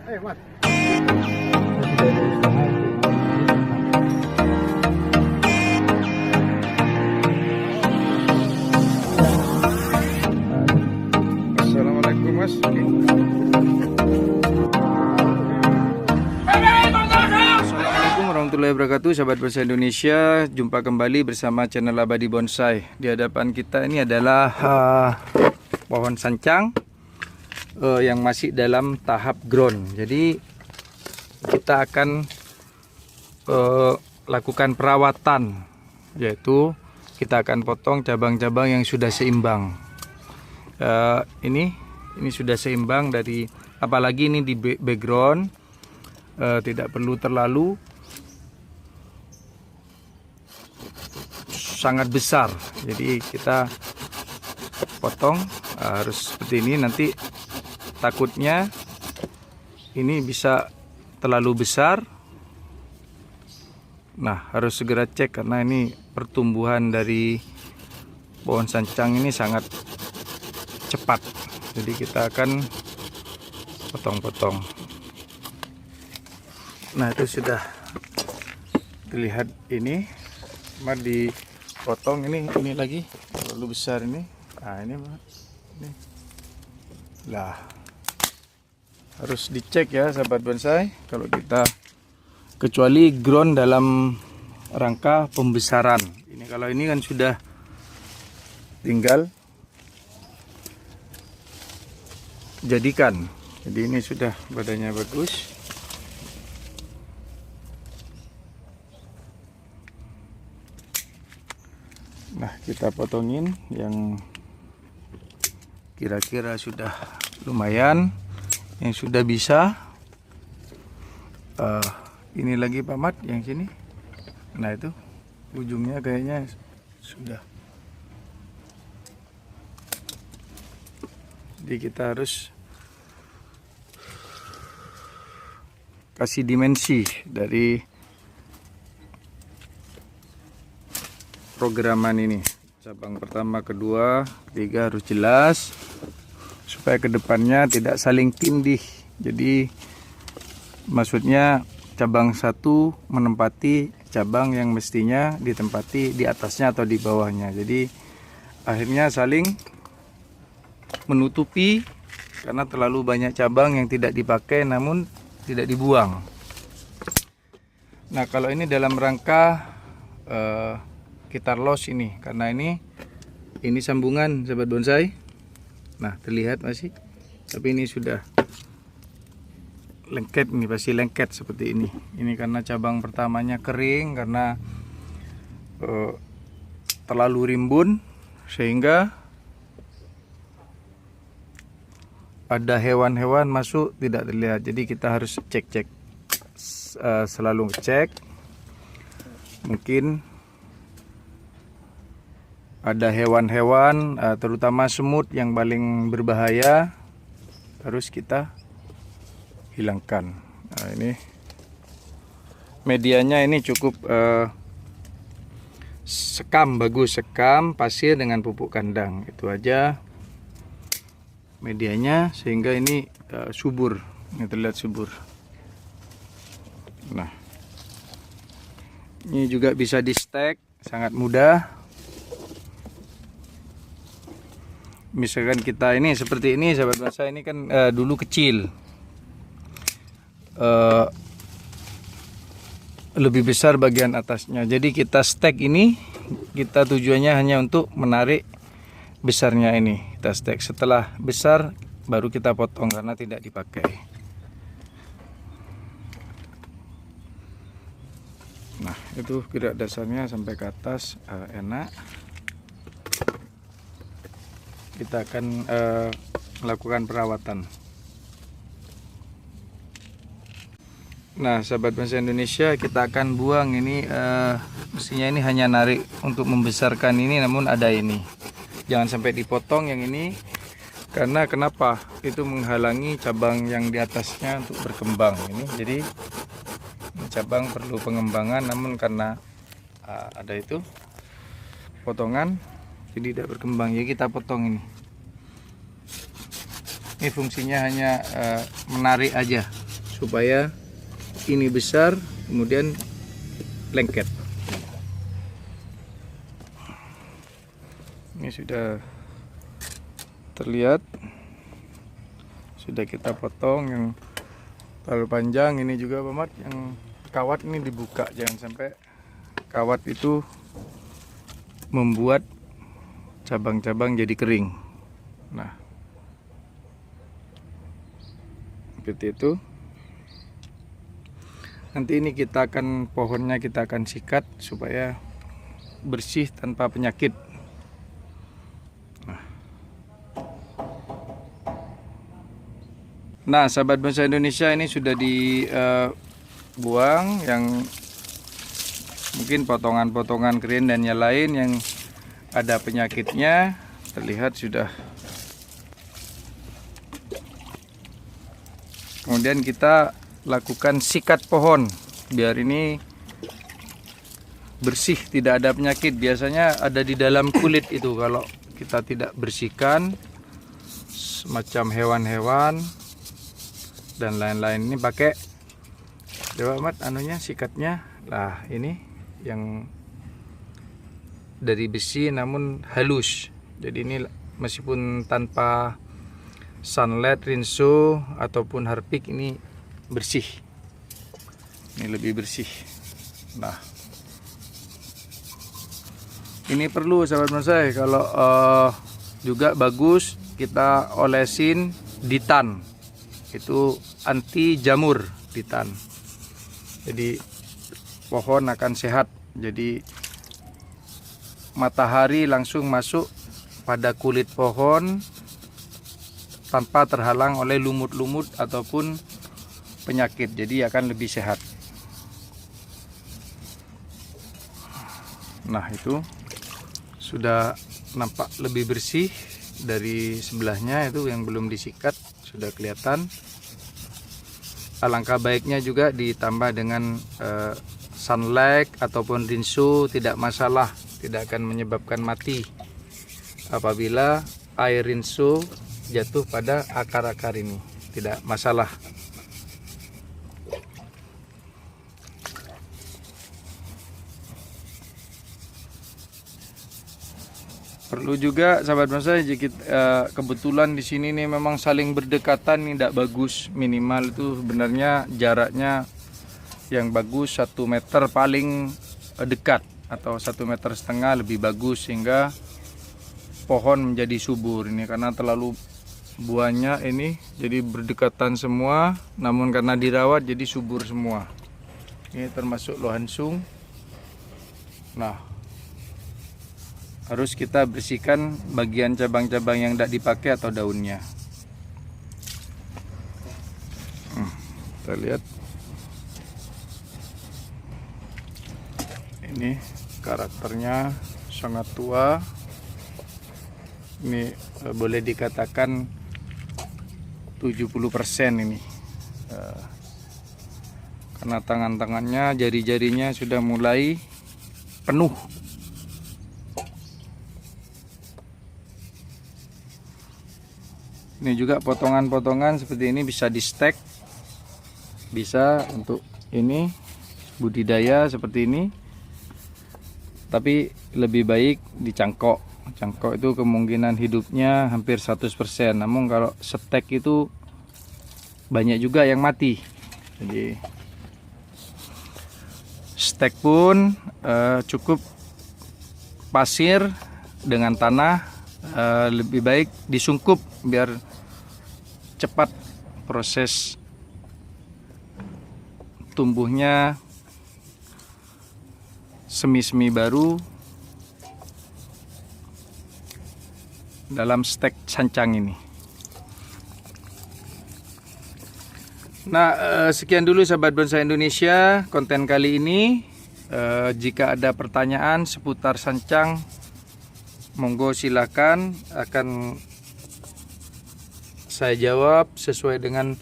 Mas. Assalamualaikum Mas. Assalamualaikum warahmatullahi wabarakatuh, sahabat bonsai Indonesia. Jumpa kembali bersama channel Abadi Bonsai. Di hadapan kita ini adalah pohon sancang yang masih dalam tahap ground. Jadi kita akan lakukan perawatan, yaitu kita akan potong cabang-cabang yang sudah seimbang. Ini sudah seimbang dari, apalagi ini di background, tidak perlu terlalu sangat besar. Jadi kita potong harus seperti ini. Nanti takutnya ini bisa terlalu besar. Nah, harus segera cek karena ini pertumbuhan dari pohon sancang ini sangat cepat. Jadi kita akan potong-potong. Nah, itu sudah terlihat ini. Mari dipotong ini lagi terlalu besar ini. Nah, ini lah, harus dicek ya sahabat bonsai. Kalau kita, kecuali ground dalam rangka pembesaran. Ini kalau ini kan sudah tinggal jadikan. Jadi ini sudah badannya bagus. Nah, kita potongin yang kira-kira sudah lumayan, yang sudah bisa. Ini lagi Pak Mat, yang sini. Nah, itu ujungnya kayaknya sudah. Jadi kita harus kasih dimensi dari programan ini. Cabang pertama, kedua, ketiga harus jelas supaya kedepannya tidak saling tindih. Jadi maksudnya cabang satu menempati cabang yang mestinya ditempati di atasnya atau di bawahnya. Jadi akhirnya saling menutupi karena terlalu banyak cabang yang tidak dipakai namun tidak dibuang. Nah, kalau ini dalam rangka gitar los ini, karena ini sambungan sahabat bonsai. Nah, terlihat masih, tapi ini sudah lengket, ini pasti lengket seperti ini. Ini karena cabang pertamanya kering karena terlalu rimbun sehingga ada hewan-hewan masuk tidak terlihat. Jadi kita harus cek-cek, selalu cek. Mungkin ada hewan-hewan, terutama semut yang paling berbahaya, harus kita hilangkan. Nah, ini medianya ini cukup sekam, bagus sekam pasir dengan pupuk kandang. Itu aja medianya sehingga ini subur. Ini terlihat subur. Nah, ini juga bisa di stek, sangat mudah. Misalkan kita ini seperti ini sahabat bonsai, ini kan dulu kecil, lebih besar bagian atasnya. Jadi kita stek ini, kita tujuannya hanya untuk menarik besarnya ini. Kita stek, setelah besar baru kita potong karena tidak dipakai. Nah, itu gerak dasarnya sampai ke atas, enak. Kita akan melakukan perawatan. Nah, sahabat bonsai Indonesia, kita akan buang ini. Mestinya ini hanya narik untuk membesarkan ini, namun ada ini. Jangan sampai dipotong yang ini, karena kenapa? Itu menghalangi cabang yang di atasnya untuk berkembang. Ini jadi cabang perlu pengembangan, namun karena ada itu potongan jadi tidak berkembang. Ya, kita potong ini. Ini fungsinya hanya menarik aja. supaya ini besar kemudian lengket. Ini sudah terlihat, sudah kita potong yang terlalu panjang. Ini juga Pak Mat, yang kawat ini dibuka, jangan sampai kawat itu membuat cabang-cabang jadi kering. Nah, seperti itu. Nanti ini kita akan, pohonnya kita akan sikat supaya bersih tanpa penyakit. Nah, sahabat bonsai Indonesia, ini sudah dibuang yang mungkin potongan-potongan kering dan yang lain yang ada penyakitnya. Terlihat sudah. Kemudian kita lakukan sikat pohon biar ini bersih, tidak ada penyakit. Biasanya ada di dalam kulit itu kalau kita tidak bersihkan, semacam hewan-hewan dan lain-lain. Ini pakai, coba Mat, anunya, sikatnya. Lah, ini yang dari besi namun halus. Jadi ini meskipun tanpa sunlight, rinso ataupun harpic, ini bersih. Ini lebih bersih. Nah, ini perlu sahabat bonsai, kalau juga bagus kita olesin ditan. Itu anti jamur ditan. Jadi pohon akan sehat. Jadi matahari langsung masuk pada kulit pohon tanpa terhalang oleh lumut-lumut ataupun penyakit. Jadi akan lebih sehat. Nah, itu sudah nampak lebih bersih. Dari sebelahnya itu yang belum disikat sudah kelihatan. Alangkah baiknya juga ditambah dengan sunlight ataupun rinso, tidak masalah, tidak akan menyebabkan mati apabila air rinso jatuh pada akar-akar ini, tidak masalah. Perlu juga sahabat bonsai, jika kebetulan di sini nih memang saling berdekatan, nih tidak bagus. Minimal itu sebenarnya jaraknya yang bagus 1 meter paling dekat, atau 1,5 meter lebih bagus, sehingga pohon menjadi subur. Ini karena terlalu buahnya ini jadi berdekatan semua, namun karena dirawat jadi subur semua. Ini termasuk lohansung. Nah, harus kita bersihkan bagian cabang-cabang yang tidak dipakai atau daunnya. Kita lihat ini karakternya sangat tua. Ini boleh dikatakan 70% ini, karena tangan-tangannya, jari-jarinya sudah mulai penuh. Ini juga potongan-potongan seperti ini bisa di stack, bisa untuk ini budidaya seperti ini. Tapi lebih baik dicangkok. Cangkok itu kemungkinan hidupnya hampir 100%. Namun kalau stack itu banyak juga yang mati. Jadi stack pun cukup pasir dengan tanah, lebih baik disungkup biar cepat proses tumbuhnya semi-semi baru dalam stek sancang ini. Nah, sekian dulu sahabat bonsai Indonesia konten kali ini. Jika ada pertanyaan seputar sancang, monggo silakan, akan saya jawab sesuai dengan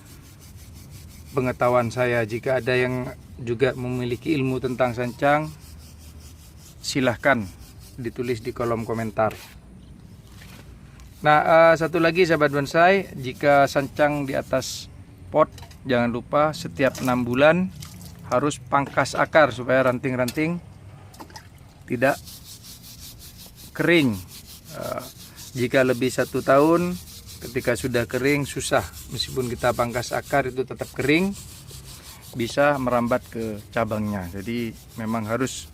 pengetahuan saya. Jika ada yang juga memiliki ilmu tentang sancang, silahkan ditulis di kolom komentar. Nah, satu lagi sahabat bonsai, jika sancang di atas pot jangan lupa setiap 6 bulan harus pangkas akar supaya ranting-ranting tidak kering. Jika lebih 1 tahun, ketika sudah kering susah, meskipun kita pangkas akar itu tetap kering, bisa merambat ke cabangnya. Jadi memang harus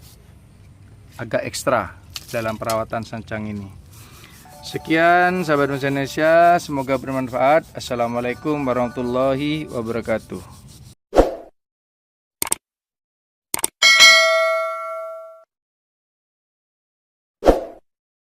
agak ekstra dalam perawatan sancang ini. Sekian sahabat bonsai Indonesia, semoga bermanfaat. Assalamualaikum warahmatullahi wabarakatuh.